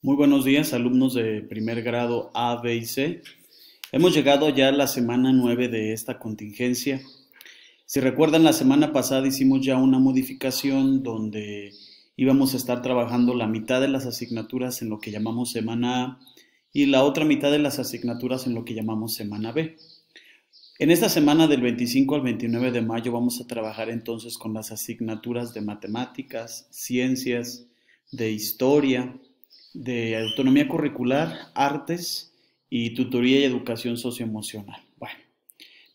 Muy buenos días, alumnos de primer grado A, B y C. Hemos llegado ya a la semana 9 de esta contingencia. Si recuerdan, la semana pasada hicimos ya una modificación donde íbamos a estar trabajando la mitad de las asignaturas en lo que llamamos semana A y la otra mitad de las asignaturas en lo que llamamos semana B. En esta semana del 25 al 29 de mayo vamos a trabajar entonces con las asignaturas de matemáticas, ciencias, de historia, de autonomía curricular, artes y tutoría y educación socioemocional. Bueno,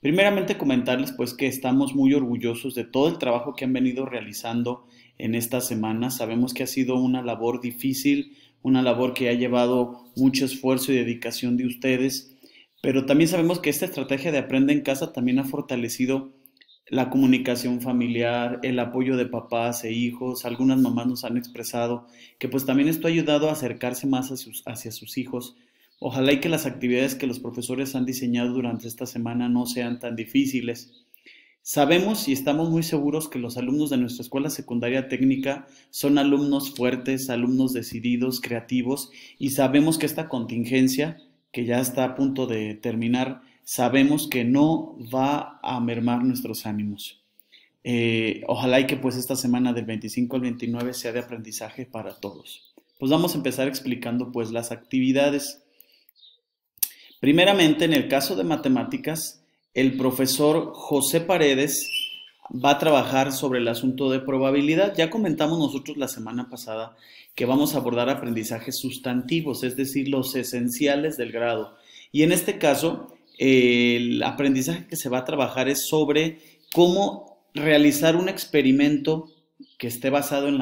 primeramente comentarles pues que estamos muy orgullosos de todo el trabajo que han venido realizando en esta semana. Sabemos que ha sido una labor difícil, una labor que ha llevado mucho esfuerzo y dedicación de ustedes, pero también sabemos que esta estrategia de Aprende en Casa también ha fortalecido la comunicación familiar, el apoyo de papás e hijos. Algunas mamás nos han expresado que pues también esto ha ayudado a acercarse más hacia sus hijos. Ojalá y que las actividades que los profesores han diseñado durante esta semana no sean tan difíciles. Sabemos y estamos muy seguros que los alumnos de nuestra escuela secundaria técnica son alumnos fuertes, alumnos decididos, creativos, y sabemos que esta contingencia, que ya está a punto de terminar, sabemos que no va a mermar nuestros ánimos. Ojalá y que pues esta semana del 25 al 29 sea de aprendizaje para todos. Pues vamos a empezar explicando pues las actividades. Primeramente, en el caso de matemáticas, el profesor José Paredes va a trabajar sobre el asunto de probabilidad. Ya comentamos nosotros la semana pasada que vamos a abordar aprendizajes sustantivos, es decir, los esenciales del grado. Y en este caso, el aprendizaje que se va a trabajar es sobre cómo realizar un experimento que esté basado en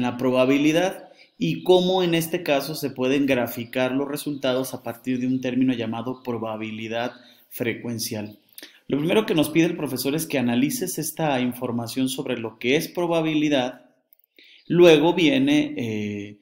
la probabilidad y cómo en este caso se pueden graficar los resultados a partir de un término llamado probabilidad frecuencial. Lo primero que nos pide el profesor es que analices esta información sobre lo que es probabilidad. Luego viene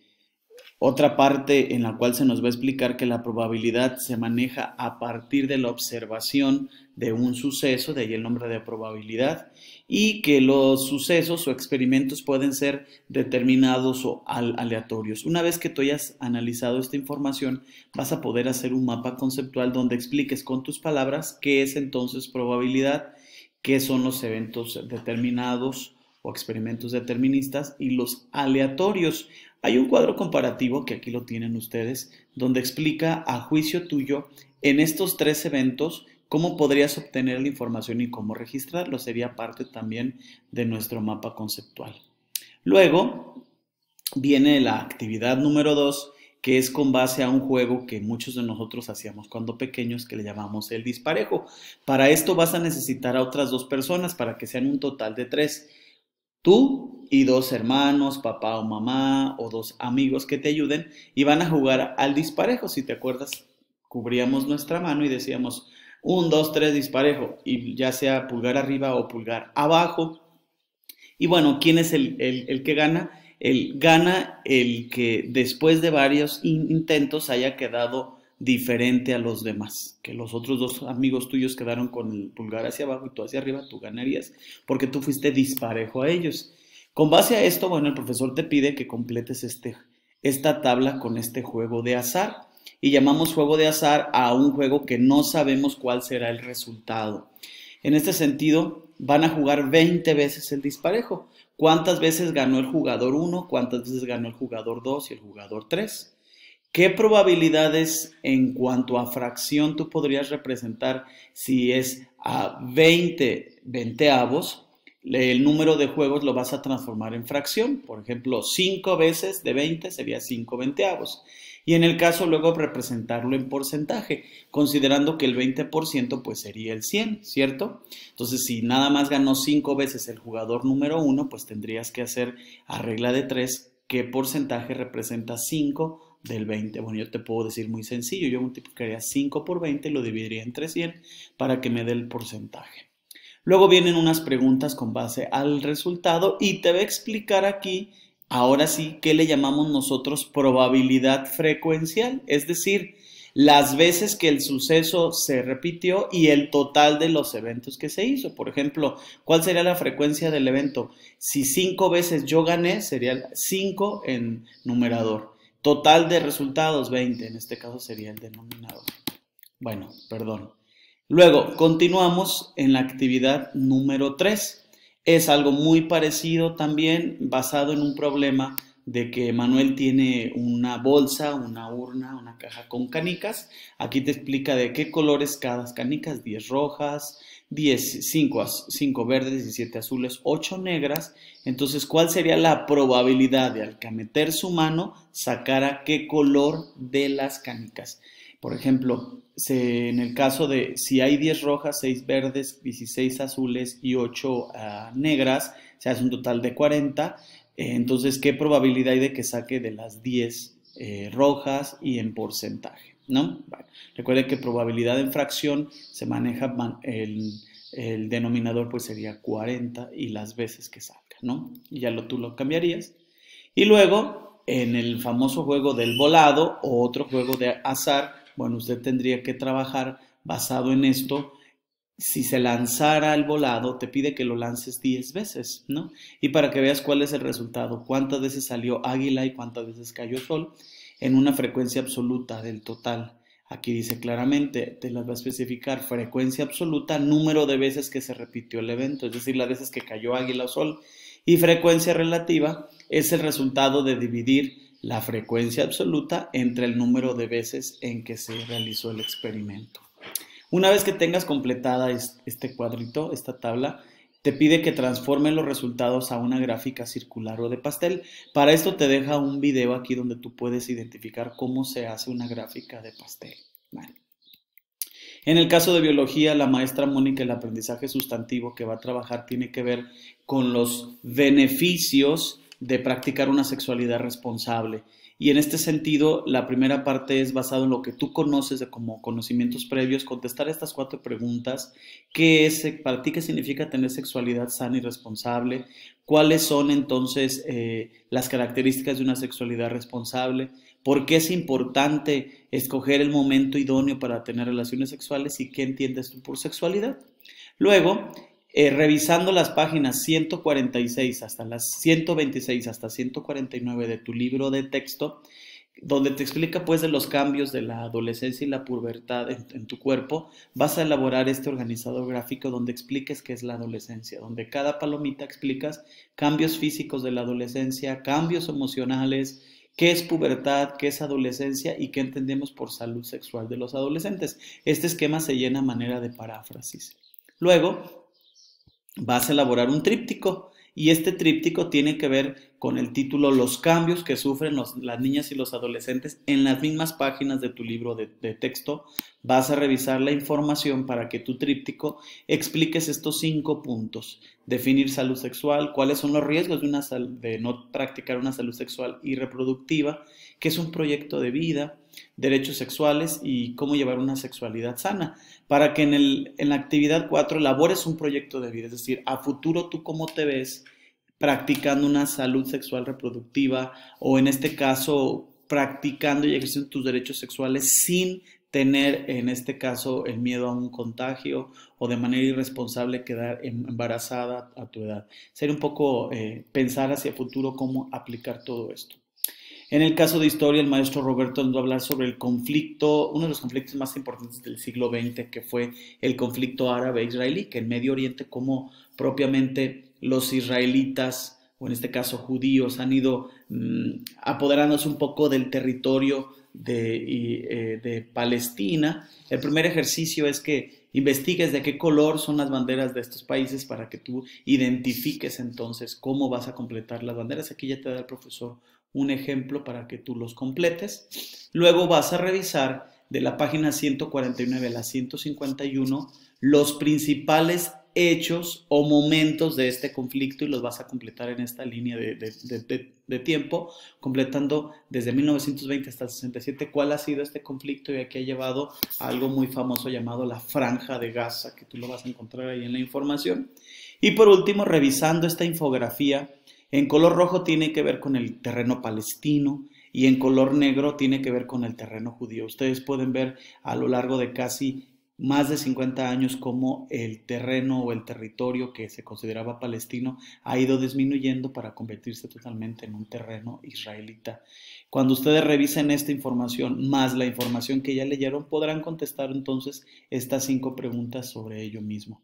otra parte en la cual se nos va a explicar que la probabilidad se maneja a partir de la observación de un suceso, de ahí el nombre de probabilidad, y que los sucesos o experimentos pueden ser determinados o aleatorios. Una vez que tú hayas analizado esta información, vas a poder hacer un mapa conceptual donde expliques con tus palabras qué es entonces probabilidad, qué son los eventos determinados o experimentos deterministas y los aleatorios. Hay un cuadro comparativo, que aquí lo tienen ustedes, donde explica a juicio tuyo en estos tres eventos cómo podrías obtener la información y cómo registrarlo. Sería parte también de nuestro mapa conceptual. Luego viene la actividad número 2, que es con base a un juego que muchos de nosotros hacíamos cuando pequeños, que le llamamos el disparejo. Para esto vas a necesitar a otras dos personas para que sean un total de 3. Tú y dos hermanos, papá o mamá, o dos amigos que te ayuden, y van a jugar al disparejo. Si te acuerdas, cubríamos nuestra mano y decíamos 1, 2, 3 disparejo, y ya sea pulgar arriba o pulgar abajo. Y bueno, ¿quién es el que gana? Gana el que después de varios intentos haya quedado diferente a los demás. Que los otros dos amigos tuyos quedaron con el pulgar hacia abajo y tú hacia arriba, tú ganarías, porque tú fuiste disparejo a ellos. Con base a esto, bueno, el profesor te pide que completes esta tabla con este juego de azar. Y llamamos juego de azar a un juego que no sabemos cuál será el resultado. En este sentido, van a jugar 20 veces el disparejo. ¿Cuántas veces ganó el jugador 1? ¿Cuántas veces ganó el jugador 2 y el jugador 3? ¿Qué probabilidades en cuanto a fracción tú podrías representar si es a 20 veinteavos? El número de juegos lo vas a transformar en fracción. Por ejemplo, 5 veces de 20 sería 5 veinteavos. Y en el caso luego representarlo en porcentaje, considerando que el 20% pues sería el 100, ¿cierto? Entonces, si nada más ganó 5 veces el jugador número 1, pues tendrías que hacer a regla de 3 qué porcentaje representa 5 del 20. Bueno, yo te puedo decir muy sencillo, yo multiplicaría 5 por 20 y lo dividiría entre 100 para que me dé el porcentaje. Luego vienen unas preguntas con base al resultado y te voy a explicar aquí, ahora sí, qué le llamamos nosotros probabilidad frecuencial, es decir, las veces que el suceso se repitió y el total de los eventos que se hizo. Por ejemplo, ¿cuál sería la frecuencia del evento? Si 5 veces yo gané, sería 5 en numerador. Total de resultados, 20. En este caso sería el denominador. Bueno, perdón. Luego, continuamos en la actividad número 3. Es algo muy parecido también, basado en un problema de que Manuel tiene una bolsa, una urna, una caja con canicas. Aquí te explica de qué colores cada canicas: 10 rojas, 5 verdes, 17 azules, 8 negras. Entonces, ¿cuál sería la probabilidad de al que meter su mano sacara qué color de las canicas? Por ejemplo, en el caso de si hay 10 rojas, 6 verdes, 16 azules y 8 negras, se hace un total de 40. Entonces, ¿qué probabilidad hay de que saque de las 10 rojas y en porcentaje? ¿No? Bueno, recuerde que probabilidad en fracción se maneja, el denominador pues sería 40 y las veces que salga, ¿no? Y ya tú lo cambiarías. Y luego, en el famoso juego del volado o otro juego de azar, bueno, usted tendría que trabajar basado en esto. Si se lanzara el volado, te pide que lo lances 10 veces, ¿no? Y para que veas cuál es el resultado, cuántas veces salió águila y cuántas veces cayó sol, en una frecuencia absoluta del total. Aquí dice claramente, te las va a especificar: frecuencia absoluta, número de veces que se repitió el evento, es decir, las veces que cayó águila o sol. Y frecuencia relativa es el resultado de dividir la frecuencia absoluta entre el número de veces en que se realizó el experimento. Una vez que tengas completada este cuadrito, esta tabla, te pide que transforme los resultados a una gráfica circular o de pastel. Para esto te deja un video aquí donde tú puedes identificar cómo se hace una gráfica de pastel. Vale. En el caso de biología, la maestra Mónica, el aprendizaje sustantivo que va a trabajar tiene que ver con los beneficios de practicar una sexualidad responsable. Y en este sentido, la primera parte es basado en lo que tú conoces como conocimientos previos, contestar estas 4 preguntas. ¿Qué es para ti? ¿Qué significa tener sexualidad sana y responsable? ¿Cuáles son entonces las características de una sexualidad responsable? ¿Por qué es importante escoger el momento idóneo para tener relaciones sexuales? ¿Y qué entiendes tú por sexualidad? Luego, revisando las páginas 146 hasta las 126 hasta 149 de tu libro de texto, donde te explica pues de los cambios de la adolescencia y la pubertad en tu cuerpo, vas a elaborar este organizador gráfico donde expliques qué es la adolescencia, donde cada palomita explicas cambios físicos de la adolescencia, cambios emocionales, qué es pubertad, qué es adolescencia y qué entendemos por salud sexual de los adolescentes. Este esquema se llena a manera de paráfrasis. Luego, vas a elaborar un tríptico y este tríptico tiene que ver con el título Los cambios que sufren las niñas y los adolescentes. En las mismas páginas de tu libro de texto vas a revisar la información para que tu tríptico expliques estos 5 puntos. Definir salud sexual, cuáles son los riesgos de no practicar una salud sexual y reproductiva, qué es un proyecto de vida, derechos sexuales y cómo llevar una sexualidad sana, para que en la actividad 4 elabores un proyecto de vida, es decir, a futuro tú cómo te ves practicando una salud sexual reproductiva o en este caso practicando y ejerciendo tus derechos sexuales sin tener en este caso el miedo a un contagio o de manera irresponsable quedar embarazada a tu edad. Ser un poco pensar hacia futuro cómo aplicar todo esto. En el caso de historia, el maestro Roberto nos va a hablar sobre el conflicto, uno de los conflictos más importantes del siglo XX, que fue el conflicto árabe-israelí, que en Medio Oriente, como propiamente los israelitas, o en este caso judíos, han ido apoderándose un poco del territorio de Palestina. El primer ejercicio es que investigues de qué color son las banderas de estos países para que tú identifiques entonces cómo vas a completar las banderas. Aquí ya te da el profesor un ejemplo para que tú los completes. Luego vas a revisar de la página 149 a la 151 los principales hechos o momentos de este conflicto y los vas a completar en esta línea de tiempo, completando desde 1920 hasta el 67 cuál ha sido este conflicto y aquí ha llevado a algo muy famoso llamado la Franja de Gaza, que tú lo vas a encontrar ahí en la información. Y por último, revisando esta infografía, en color rojo tiene que ver con el terreno palestino y en color negro tiene que ver con el terreno judío. Ustedes pueden ver a lo largo de casi más de 50 años cómo el terreno o el territorio que se consideraba palestino ha ido disminuyendo para convertirse totalmente en un terreno israelita. Cuando ustedes revisen esta información más la información que ya leyeron, podrán contestar entonces estas 5 preguntas sobre ello mismo.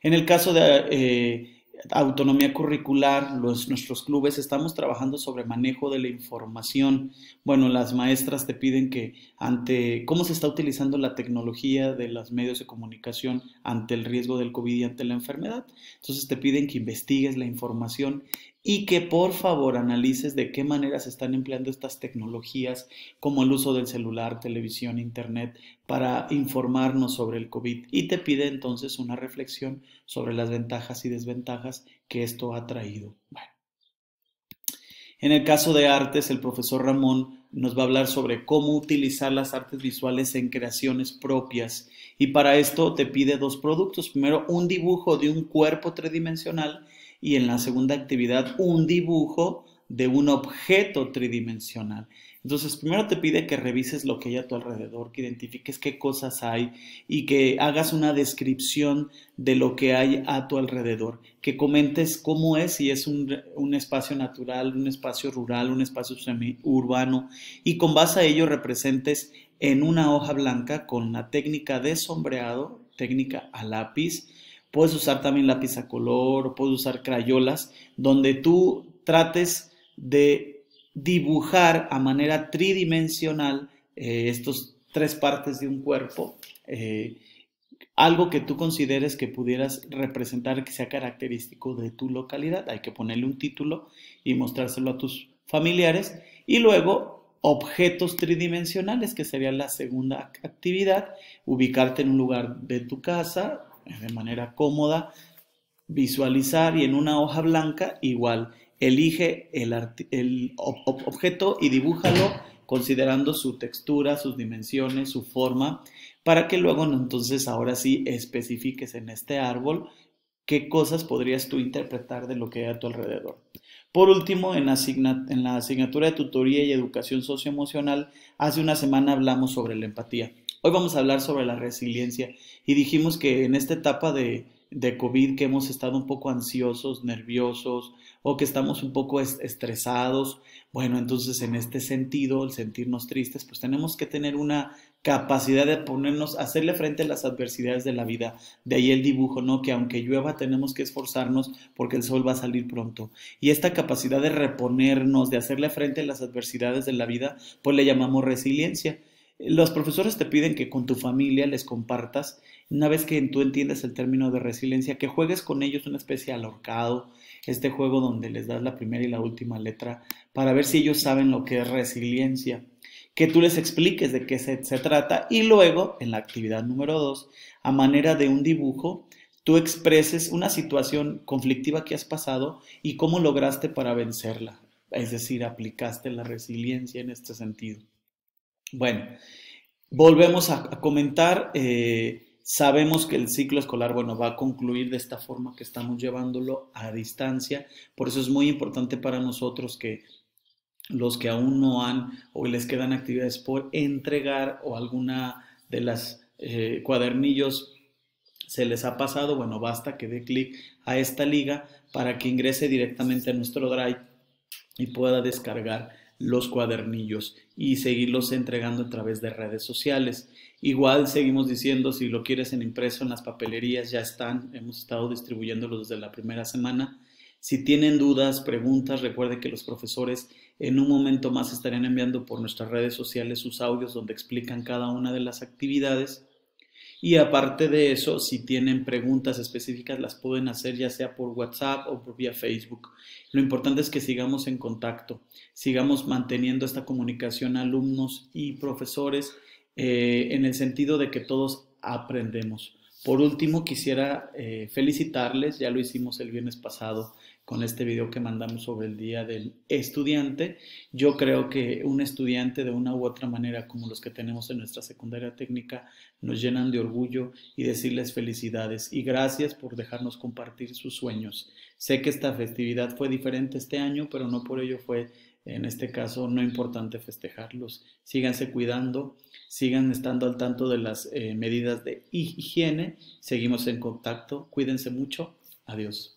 En el caso de autonomía curricular, nuestros clubes estamos trabajando sobre manejo de la información. Bueno, las maestras te piden que ante cómo se está utilizando la tecnología de los medios de comunicación ante el riesgo del COVID y ante la enfermedad. Entonces te piden que investigues la información y que por favor analices de qué manera se están empleando estas tecnologías como el uso del celular, televisión, internet para informarnos sobre el COVID y te pide entonces una reflexión sobre las ventajas y desventajas que esto ha traído. Bueno, en el caso de artes, el profesor Ramón nos va a hablar sobre cómo utilizar las artes visuales en creaciones propias y para esto te pide 2 productos. Primero, un dibujo de un cuerpo tridimensional y en la segunda actividad, un dibujo de un objeto tridimensional. Entonces, primero te pide que revises lo que hay a tu alrededor, que identifiques qué cosas hay y que hagas una descripción de lo que hay a tu alrededor, que comentes cómo es, si es un espacio natural, un espacio rural, un espacio semiurbano y con base a ello representes en una hoja blanca con la técnica de sombreado, técnica a lápiz. Puedes usar también lápiz a color, o puedes usar crayolas, donde tú trates de dibujar a manera tridimensional estos 3 partes de un cuerpo, algo que tú consideres que pudieras representar que sea característico de tu localidad. Hay que ponerle un título y mostrárselo a tus familiares. Y luego objetos tridimensionales, que sería la segunda actividad, ubicarte en un lugar de tu casa de manera cómoda, visualizar y en una hoja blanca igual, elige el objeto y dibújalo considerando su textura, sus dimensiones, su forma, para que luego entonces ahora sí especifiques en este árbol qué cosas podrías tú interpretar de lo que hay a tu alrededor. Por último, en la asignatura de tutoría y educación socioemocional, hace una semana hablamos sobre la empatía. Hoy vamos a hablar sobre la resiliencia y dijimos que en esta etapa de COVID que hemos estado un poco ansiosos, nerviosos o que estamos un poco estresados, bueno, entonces en este sentido, el sentirnos tristes, pues tenemos que tener una capacidad de ponernos, hacerle frente a las adversidades de la vida. De ahí el dibujo, ¿no? Que aunque llueva tenemos que esforzarnos porque el sol va a salir pronto. Y esta capacidad de reponernos, de hacerle frente a las adversidades de la vida, pues le llamamos resiliencia. Los profesores te piden que con tu familia les compartas, una vez que tú entiendes el término de resiliencia, que juegues con ellos una especie de ahorcado, este juego donde les das la primera y la última letra, para ver si ellos saben lo que es resiliencia, que tú les expliques de qué se trata y luego, en la actividad número 2, a manera de un dibujo, tú expreses una situación conflictiva que has pasado y cómo lograste para vencerla, es decir, aplicaste la resiliencia en este sentido. Bueno, volvemos a comentar. Sabemos que el ciclo escolar, bueno, va a concluir de esta forma que estamos llevándolo a distancia. Por eso es muy importante para nosotros que los que aún no han o les quedan actividades por entregar o alguna de las cuadernillos se les ha pasado, bueno, basta que dé clic a esta liga para que ingrese directamente a nuestro Drive y pueda descargar los cuadernillos y seguirlos entregando a través de redes sociales. Igual seguimos diciendo, si lo quieres en impreso en las papelerías ya están, hemos estado distribuyéndolos desde la primera semana. Si tienen dudas, preguntas, recuerde que los profesores en un momento más estarán enviando por nuestras redes sociales sus audios donde explican cada una de las actividades. Y aparte de eso, si tienen preguntas específicas, las pueden hacer ya sea por WhatsApp o por vía Facebook. Lo importante es que sigamos en contacto, sigamos manteniendo esta comunicación alumnos y profesores en el sentido de que todos aprendemos. Por último, quisiera felicitarles, ya lo hicimos el viernes pasado con este video que mandamos sobre el Día del Estudiante. Yo creo que un estudiante de una u otra manera, como los que tenemos en nuestra secundaria técnica, nos llenan de orgullo y decirles felicidades y gracias por dejarnos compartir sus sueños. Sé que esta festividad fue diferente este año, pero no por ello fue, en este caso, no importante festejarlos. Síganse cuidando, sigan estando al tanto de las medidas de higiene. Seguimos en contacto. Cuídense mucho. Adiós.